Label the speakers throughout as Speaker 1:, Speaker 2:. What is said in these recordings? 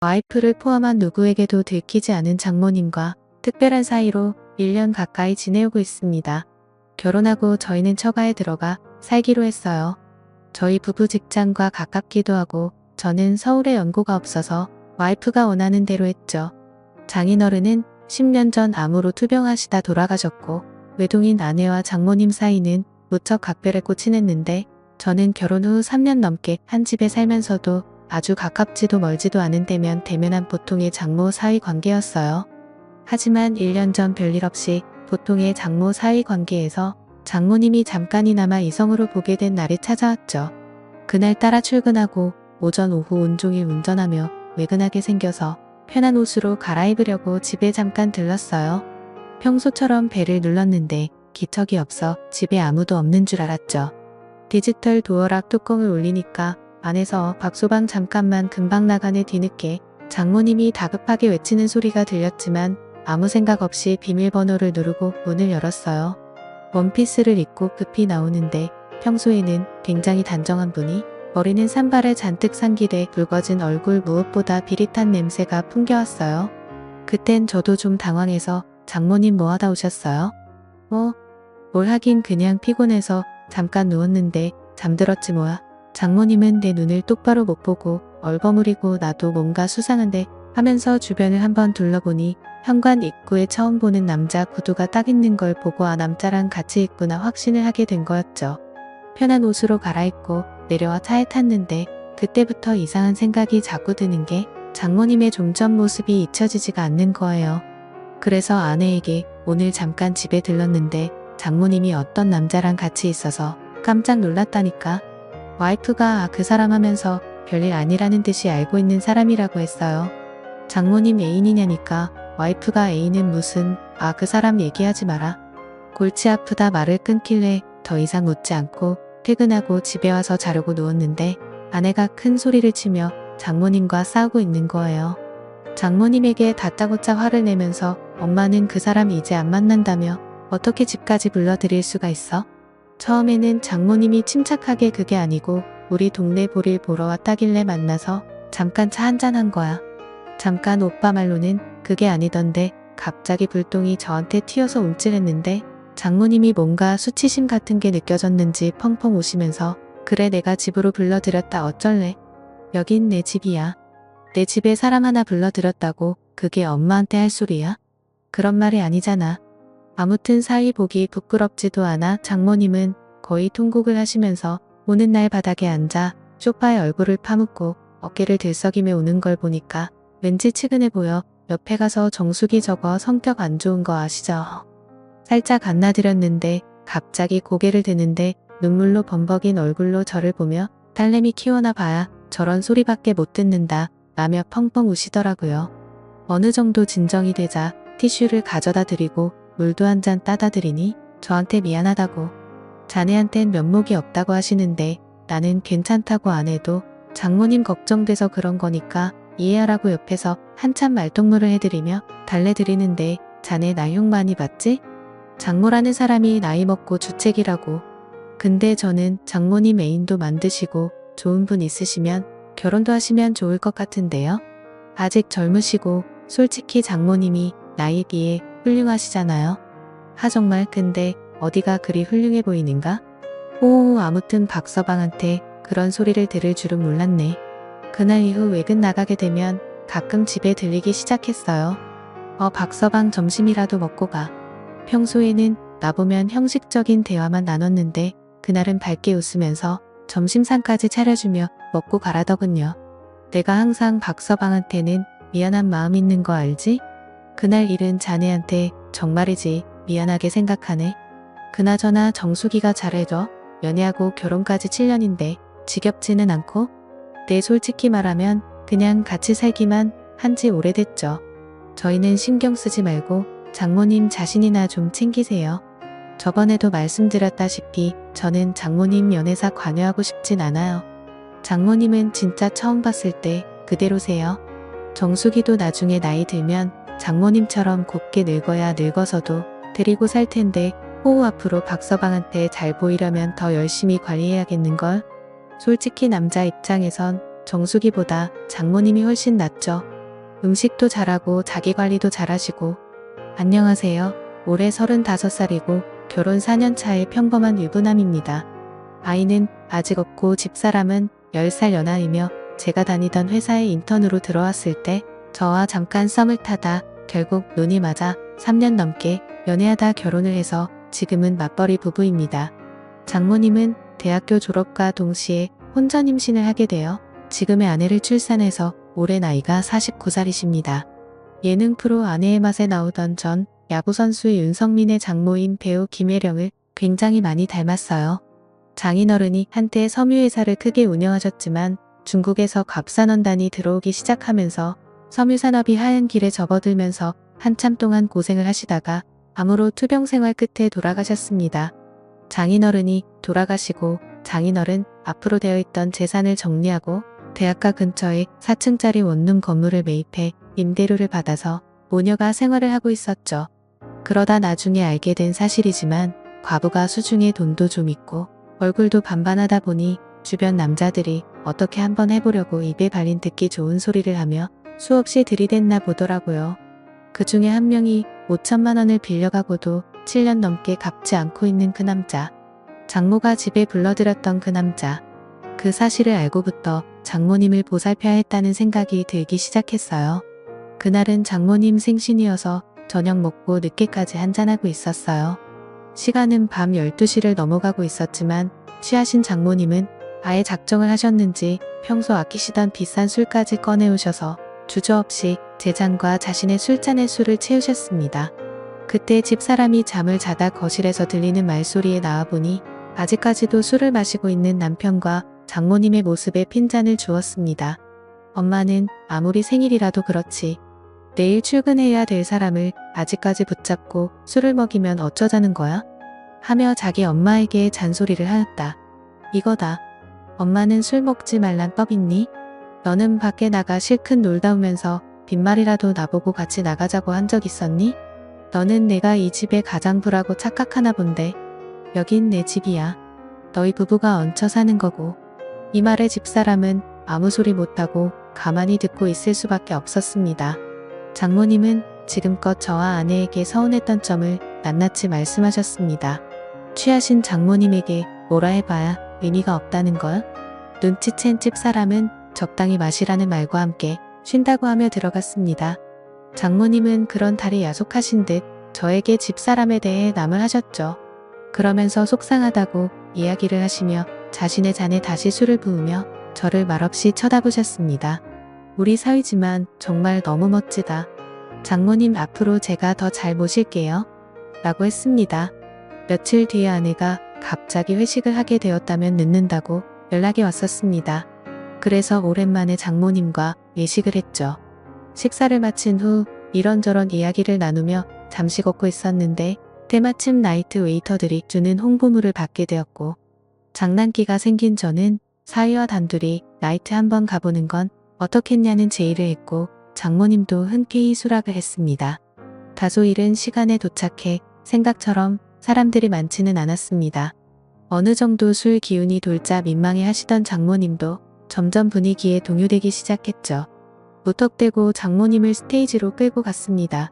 Speaker 1: 와이프를 포함한 누구에게도 들키지 않은 장모님과 특별한 사이로 1년 가까이 지내오고 있습니다. 결혼하고 저희는 처가에 들어가 살기로 했어요. 저희 부부 직장과 가깝기도 하고 저는 서울에 연고가 없어서 와이프가 원하는 대로 했죠. 장인어른은 10년 전 암으로 투병하시다 돌아가셨고 외동인 아내와 장모님 사이는 무척 각별했고 친했는데 저는 결혼 후 3년 넘게 한 집에 살면서도 아주 가깝지도 멀지도 않은 대면한 보통의 장모 사위 관계였어요. 하지만 1년 전 별일 없이 보통의 장모 사위 관계에서 장모님이 잠깐이나마 이성으로 보게 된 날이 찾아왔죠. 그날따라 출근하고 오전 오후 온종일 운전하며 외근하게 생겨서 편한 옷으로 갈아입으려고 집에 잠깐 들렀어요. 평소처럼 벨을 눌렀는데 기척이 없어 집에 아무도 없는 줄 알았죠. 디지털 도어락 뚜껑을 올리니까 안에서 박소방 잠깐만 금방 나가네 뒤늦게 장모님이 다급하게 외치는 소리가 들렸지만 아무 생각 없이 비밀번호를 누르고 문을 열었어요. 원피스를 입고 급히 나오는데 평소에는 굉장히 단정한 분이 머리는 산발에 잔뜩 상기돼 붉어진 얼굴 무엇보다 비릿한 냄새가 풍겨왔어요. 그땐 저도 좀 당황해서 장모님 뭐 하다 오셨어요? 뭘 하긴 그냥 피곤해서 잠깐 누웠는데 잠들었지 뭐야. 장모님은 내 눈을 똑바로 못 보고 얼버무리고 나도 뭔가 수상한데 하면서 주변을 한번 둘러보니 현관 입구에 처음 보는 남자 구두가 딱 있는 걸 보고 아 남자랑 같이 있구나 확신을 하게 된 거였죠. 편한 옷으로 갈아입고 내려와 차에 탔는데 그때부터 이상한 생각이 자꾸 드는 게 장모님의 좀 전 모습이 잊혀지지가 않는 거예요. 그래서 아내에게 오늘 잠깐 집에 들렀는데 장모님이 어떤 남자랑 같이 있어서 깜짝 놀랐다니까. 와이프가 그 사람 하면서 별일 아니라는 듯이 알고 있는 사람이라고 했어요. 장모님 애인이냐니까 와이프가 애인은 무슨 그 사람 얘기하지 마라. 골치 아프다 말을 끊길래 더 이상 웃지 않고 퇴근하고 집에 와서 자려고 누웠는데 아내가 큰 소리를 치며 장모님과 싸우고 있는 거예요. 장모님에게 다짜고짜 화를 내면서 엄마는 그 사람 이제 안 만난다며 어떻게 집까지 불러들일 수가 있어? 처음에는 장모님이 침착하게 그게 아니고 우리 동네 볼일 보러 왔다길래 만나서 잠깐 차 한잔한 거야. 잠깐 오빠 말로는 그게 아니던데 갑자기 불똥이 저한테 튀어서 움찔했는데 장모님이 뭔가 수치심 같은 게 느껴졌는지 펑펑 우시면서 그래 내가 집으로 불러들였다 어쩔래. 여긴 내 집이야. 내 집에 사람 하나 불러들였다고 그게 엄마한테 할 소리야? 그런 말이 아니잖아. 아무튼 사이 보기 부끄럽지도 않아 장모님은 거의 통곡을 하시면서 오는 날 바닥에 앉아 소파에 얼굴을 파묻고 어깨를 들썩이며 우는 걸 보니까 왠지 측은해 보여 옆에 가서 정수기 저거 성격 안 좋은 거 아시죠? 살짝 안나드렸는데 갑자기 고개를 드는데 눈물로 범벅인 얼굴로 저를 보며 딸내미 키워나 봐야 저런 소리밖에 못 듣는다 라며 펑펑 우시더라고요. 어느 정도 진정이 되자 티슈를 가져다 드리고 물도 한 잔 따다 드리니 저한테 미안하다고 자네한텐 면목이 없다고 하시는데 나는 괜찮다고 안 해도 장모님 걱정돼서 그런 거니까 이해하라고 옆에서 한참 말동무를 해드리며 달래드리는데 자네 나 욕 많이 받지? 장모라는 사람이 나이 먹고 주책이라고. 근데 저는 장모님 애인도 만드시고 좋은 분 있으시면 결혼도 하시면 좋을 것 같은데요. 아직 젊으시고 솔직히 장모님이 나이에 비해 훌륭하시잖아요. 정말 근데 어디가 그리 훌륭해 보이는가? 아무튼 박서방한테 그런 소리를 들을 줄은 몰랐네. 그날 이후 외근 나가게 되면 가끔 집에 들리기 시작했어요. 박서방 점심이라도 먹고 가. 평소에는 나보면 형식적인 대화만 나눴는데 그날은 밝게 웃으면서 점심상까지 차려주며 먹고 가라더군요. 내가 항상 박서방한테는 미안한 마음 있는 거 알지? 그날 일은 자네한테 정말이지 미안하게 생각하네. 그나저나 정수기가 잘해줘. 연애하고 결혼까지 7년인데 지겹지는 않고? 네 솔직히 말하면 그냥 같이 살기만 한지 오래됐죠. 저희는 신경 쓰지 말고 장모님 자신이나 좀 챙기세요. 저번에도 말씀드렸다시피 저는 장모님 연애사 관여하고 싶진 않아요. 장모님은 진짜 처음 봤을 때 그대로세요. 정수기도 나중에 나이 들면 장모님처럼 곱게 늙어야 늙어서도 데리고 살 텐데 앞으로 박서방한테 잘 보이려면 더 열심히 관리해야겠는걸? 솔직히 남자 입장에선 정수기보다 장모님이 훨씬 낫죠. 음식도 잘하고 자기관리도 잘하시고. 안녕하세요. 올해 35살이고 결혼 4년 차의 평범한 유부남입니다. 아이는 아직 없고 집사람은 10살 연하이며 제가 다니던 회사에 인턴으로 들어왔을 때 저와 잠깐 썸을 타다 결국 눈이 맞아 3년 넘게 연애하다 결혼을 해서 지금은 맞벌이 부부입니다. 장모님은 대학교 졸업과 동시에 혼전 임신을 하게 되어 지금의 아내를 출산해서 올해 나이가 49살이십니다. 예능 프로 아내의 맛에 나오던 전 야구선수 윤성민의 장모인 배우 김혜령을 굉장히 많이 닮았어요. 장인어른이 한때 섬유회사를 크게 운영하셨지만 중국에서 갑산원단이 들어오기 시작하면서 섬유산업이 하얀 길에 접어들면서 한참 동안 고생을 하시다가 암으로 투병 생활 끝에 돌아가셨습니다. 장인어른이 돌아가시고 장인어른 앞으로 되어 있던 재산을 정리하고 대학가 근처에 4층짜리 원룸 건물을 매입해 임대료를 받아서 모녀가 생활을 하고 있었죠. 그러다 나중에 알게 된 사실이지만 과부가 수중에 돈도 좀 있고 얼굴도 반반하다 보니 주변 남자들이 어떻게 한번 해보려고 입에 발린 듣기 좋은 소리를 하며 수없이 들이댔나 보더라고요. 그 중에 한 명이 5천만 원을 빌려가고도 7년 넘게 갚지 않고 있는 그 남자. 장모가 집에 불러들였던 그 남자. 그 사실을 알고부터 장모님을 보살펴야 했다는 생각이 들기 시작했어요. 그날은 장모님 생신이어서 저녁 먹고 늦게까지 한잔하고 있었어요. 시간은 밤 12시를 넘어가고 있었지만 취하신 장모님은 아예 작정을 하셨는지 평소 아끼시던 비싼 술까지 꺼내오셔서 주저없이 제 잔과 자신의 술잔에 술을 채우셨습니다. 그때 집사람이 잠을 자다 거실에서 들리는 말소리에 나와보니 아직까지도 술을 마시고 있는 남편과 장모님의 모습에 핀잔을 주었습니다. 엄마는 아무리 생일이라도 그렇지 내일 출근해야 될 사람을 아직까지 붙잡고 술을 먹이면 어쩌자는 거야? 하며 자기 엄마에게 잔소리를 하였다. 이거다. 엄마는 술 먹지 말란 법 있니? 너는 밖에 나가 실컷 놀다 오면서 빈말이라도 나보고 같이 나가자고 한 적 있었니? 너는 내가 이 집의 가장부라고 착각하나 본데 여긴 내 집이야. 너희 부부가 얹혀 사는 거고. 이 말에 집사람은 아무 소리 못하고 가만히 듣고 있을 수밖에 없었습니다. 장모님은 지금껏 저와 아내에게 서운했던 점을 낱낱이 말씀하셨습니다. 취하신 장모님에게 뭐라 해봐야 의미가 없다는 걸? 눈치챈 집사람은 적당히 마시라는 말과 함께 쉰다고 하며 들어갔습니다. 장모님은 그런 달이 야속하신 듯 저에게 집사람에 대해 남을 하셨죠. 그러면서 속상하다고 이야기를 하시며 자신의 잔에 다시 술을 부으며 저를 말없이 쳐다보셨습니다. 우리 사위지만 정말 너무 멋지다. 장모님 앞으로 제가 더 잘 모실게요. 라고 했습니다. 며칠 뒤에 아내가 갑자기 회식을 하게 되었다면 늦는다고 연락이 왔었습니다. 그래서 오랜만에 장모님과 외식을 했죠. 식사를 마친 후 이런저런 이야기를 나누며 잠시 걷고 있었는데 때마침 나이트 웨이터들이 주는 홍보물을 받게 되었고 장난기가 생긴 저는 사위와 단둘이 나이트 한번 가보는 건 어떻겠냐는 제의를 했고 장모님도 흔쾌히 수락을 했습니다. 다소 이른 시간에 도착해 생각처럼 사람들이 많지는 않았습니다. 어느 정도 술 기운이 돌자 민망해 하시던 장모님도 점점 분위기에 동요되기 시작했죠. 무턱대고 장모님을 스테이지로 끌고 갔습니다.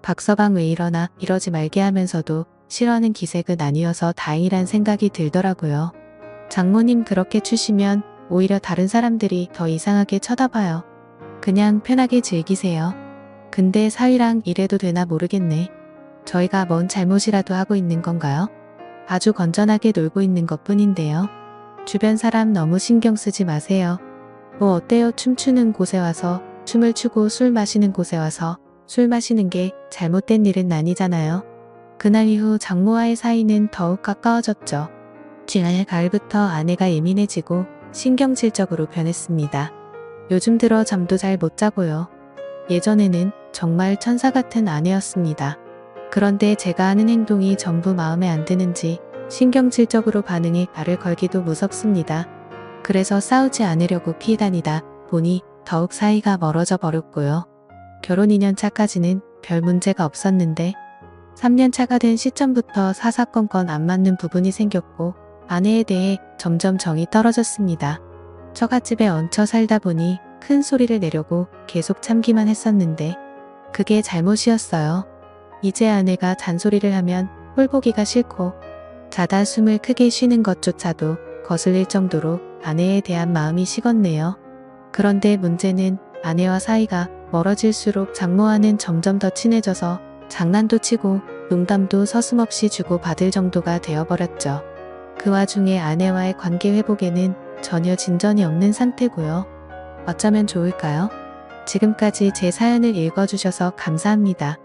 Speaker 1: 박서방 왜 이러나 이러지 말게 하면서도 싫어하는 기색은 아니어서 다행이란 생각이 들더라고요. 장모님 그렇게 추시면 오히려 다른 사람들이 더 이상하게 쳐다봐요. 그냥 편하게 즐기세요. 근데 사위랑 이래도 되나 모르겠네. 저희가 뭔 잘못이라도 하고 있는 건가요? 아주 건전하게 놀고 있는 것 뿐인데요. 주변 사람 너무 신경 쓰지 마세요. 뭐 어때요? 춤추는 곳에 와서 춤을 추고 술 마시는 곳에 와서 술 마시는 게 잘못된 일은 아니잖아요. 그날 이후 장모와의 사이는 더욱 가까워졌죠. 지난해 가을부터 아내가 예민해지고 신경질적으로 변했습니다. 요즘 들어 잠도 잘 못 자고요. 예전에는 정말 천사 같은 아내였습니다. 그런데 제가 하는 행동이 전부 마음에 안 드는지 신경질적으로 반응해 말을 걸기도 무섭습니다. 그래서 싸우지 않으려고 피해 다니다 보니 더욱 사이가 멀어져 버렸고요. 결혼 2년 차까지는 별 문제가 없었는데 3년 차가 된 시점부터 사사건건 안 맞는 부분이 생겼고 아내에 대해 점점 정이 떨어졌습니다. 처갓집에 얹혀 살다 보니 큰 소리를 내려고 계속 참기만 했었는데 그게 잘못이었어요. 이제 아내가 잔소리를 하면 꼴보기가 싫고 자다 숨을 크게 쉬는 것조차도 거슬릴 정도로 아내에 대한 마음이 식었네요. 그런데 문제는 아내와 사이가 멀어질수록 장모와는 점점 더 친해져서 장난도 치고 농담도 서슴없이 주고받을 정도가 되어버렸죠. 그 와중에 아내와의 관계 회복에는 전혀 진전이 없는 상태고요. 어쩌면 좋을까요? 지금까지 제 사연을 읽어주셔서 감사합니다.